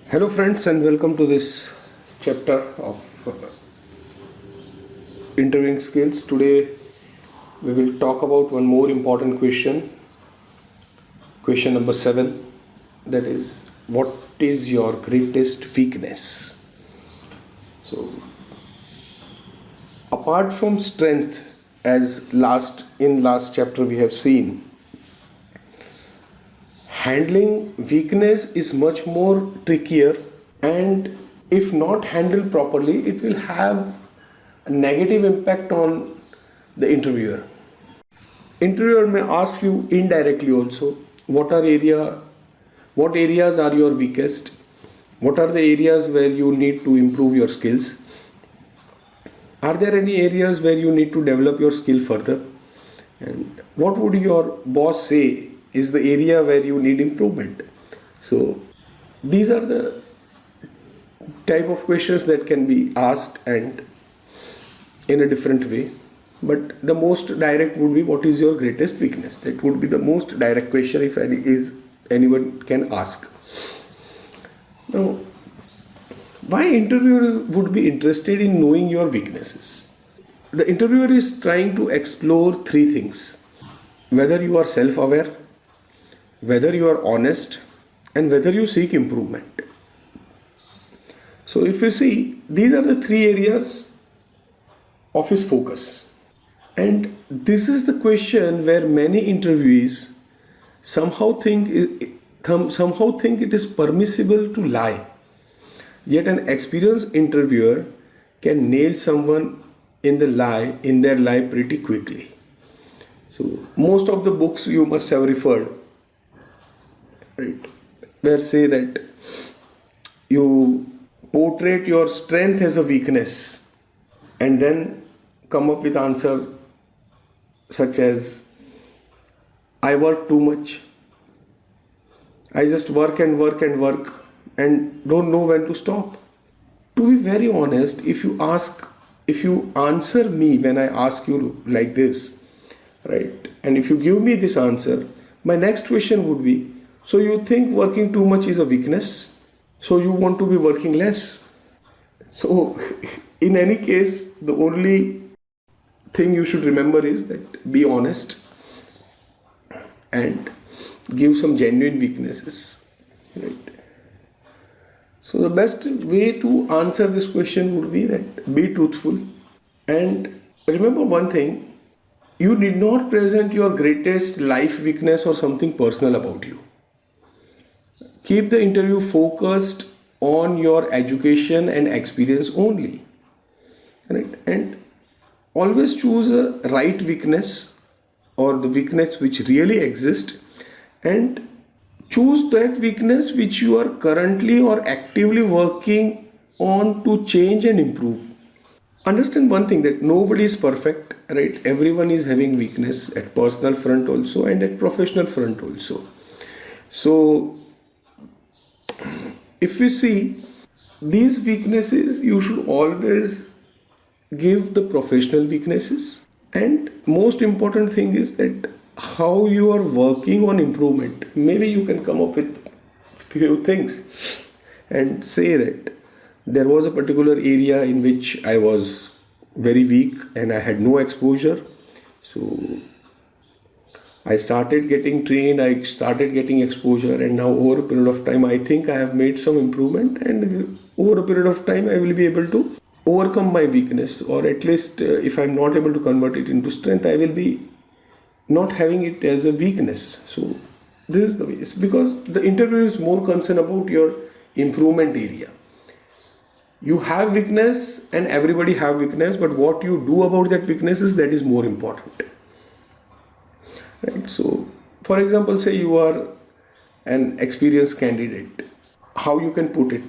Hello, friends, and welcome to this chapter of interviewing skills. Today, we will talk about one more important question number 7, that is, what is your greatest weakness? So, apart from strength, as last chapter we have seen, handling weakness is much more trickier, and if not handled properly it will have a negative impact on the interviewer may ask you indirectly also what areas are your weakest, what are the areas where you need to improve your skills, are there any areas where you need to develop your skill further, and what would your boss say is the area where you need improvement. So these are the type of questions that can be asked and in a different way, but the most direct would be what is your greatest weakness. That would be the most direct question if anyone can ask. Now, why interviewer would be interested in knowing your weaknesses? The interviewer is trying to explore three things: whether you are self-aware, whether you are honest, and whether you seek improvement. So if you see, these are the three areas of his focus. And this is the question where many interviewees somehow think it is permissible to lie. Yet an experienced interviewer can nail someone in their lie pretty quickly. So most of the books you must have referred, right, where say that you portray your strength as a weakness and then come up with answer such as, I work too much, I just work and work and work and don't know when to stop. To be very honest, if you answer me when I ask you like this, right, and if you give me this answer, my next question would be, so you think working too much is a weakness? So you want to be working less? So in any case, the only thing you should remember is that be honest and give some genuine weaknesses, right? So the best way to answer this question would be that be truthful, and remember one thing: you need not present your greatest life weakness or something personal about you. Keep the interview focused on your education and experience only, right? And always choose a right weakness or the weakness which really exists, and choose that weakness which you are currently or actively working on to change and improve. Understand one thing, that nobody is perfect, right? Everyone is having weakness at personal front also and at professional front also. So if we see these weaknesses, you should always give the professional weaknesses, and most important thing is that how you are working on improvement. Maybe you can come up with few things and say that there was a particular area in which I was very weak and I had no exposure. So I started getting trained, I started getting exposure, and now over a period of time, I think I have made some improvement, and over a period of time, I will be able to overcome my weakness, or at least if I'm not able to convert it into strength, I will be not having it as a weakness. So this is the way. It's because the interviewer is more concerned about your improvement area. You have weakness, and everybody have weakness, but what you do about that weakness is more important. Right? So, for example, say you are an experienced candidate, how you can put it,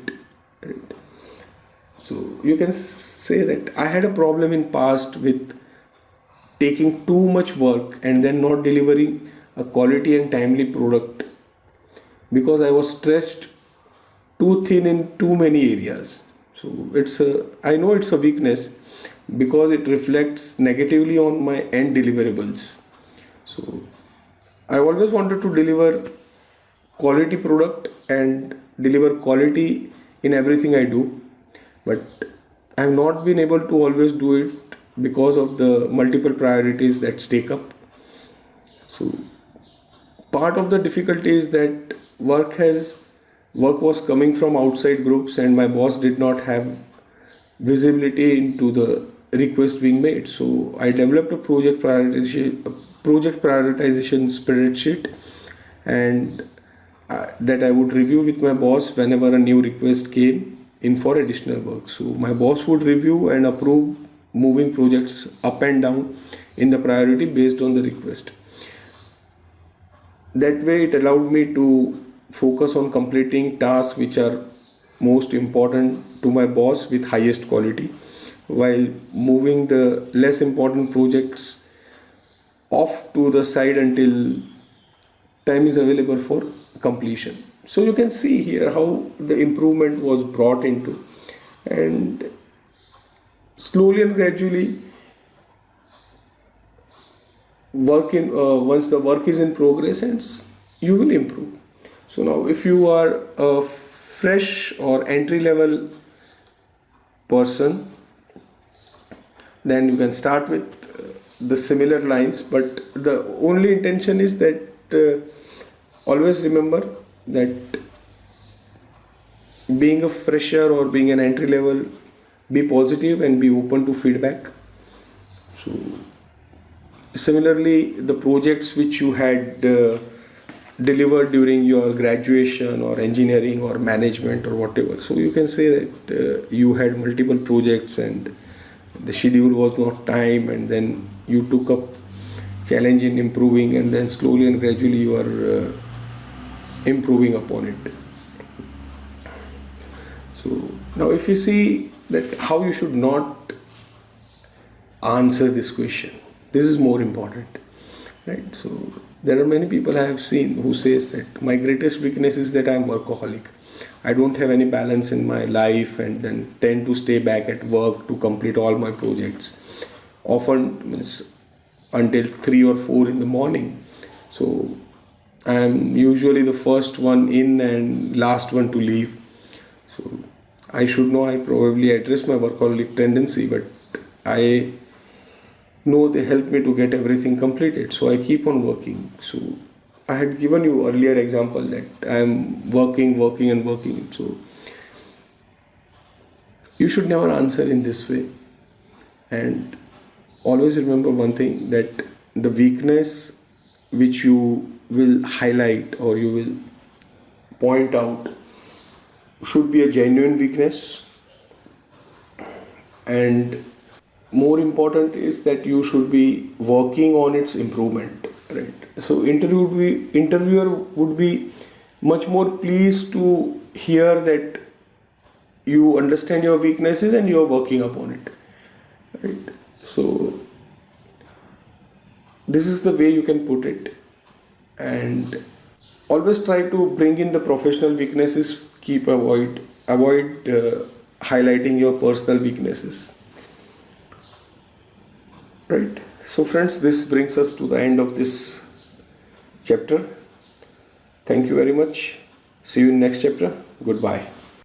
right? So you can say that I had a problem in past with taking too much work and then not delivering a quality and timely product because I was stressed too thin in too many areas. So I know it's a weakness because it reflects negatively on my end deliverables. So I always wanted to deliver quality product and deliver quality in everything I do, but I have not been able to always do it because of the multiple priorities that stake up. So part of the difficulty is that work was coming from outside groups, and my boss did not have visibility into the request being made. So I developed a project prioritization spreadsheet, and that I would review with my boss whenever a new request came in for additional work. So my boss would review and approve moving projects up and down in the priority based on the request. That way, it allowed me to focus on completing tasks which are most important to my boss with highest quality, while moving the less important projects off to the side until time is available for completion. So you can see here how the improvement was brought into, and slowly and gradually once the work is in progress, and you will improve. So now if you are a fresh or entry level person, then you can start with the similar lines, but the only intention is that always remember that being a fresher or being an entry level, be positive and be open to feedback. So similarly, the projects which you had delivered during your graduation or engineering or management or whatever, so you can say that you had multiple projects and the schedule was not time, and then you took up challenge in improving, and then slowly and gradually you are improving upon it. So now if you see that how you should not answer this question, this is more important, right? So there are many people I have seen who says that my greatest weakness is that I am workaholic. I don't have any balance in my life, and then tend to stay back at work to complete all my projects. Often means until 3 or 4 in the morning. So I am usually the first one in and last one to leave. So I should know, I probably address my workaholic tendency, but I know they help me to get everything completed. So I keep on working. So I had given you earlier example that I am working and working. So you should never answer in this way. And always remember one thing, that the weakness which you will highlight or you will point out should be a genuine weakness, and more important is that you should be working on its improvement, right? So interviewer would be much more pleased to hear that you understand your weaknesses and you are working upon it, right? So this is the way you can put it, and always try to bring in the professional weaknesses. Avoid highlighting your personal weaknesses, right? So friends, this brings us to the end of this chapter. Thank you very much. See you in next chapter. Goodbye.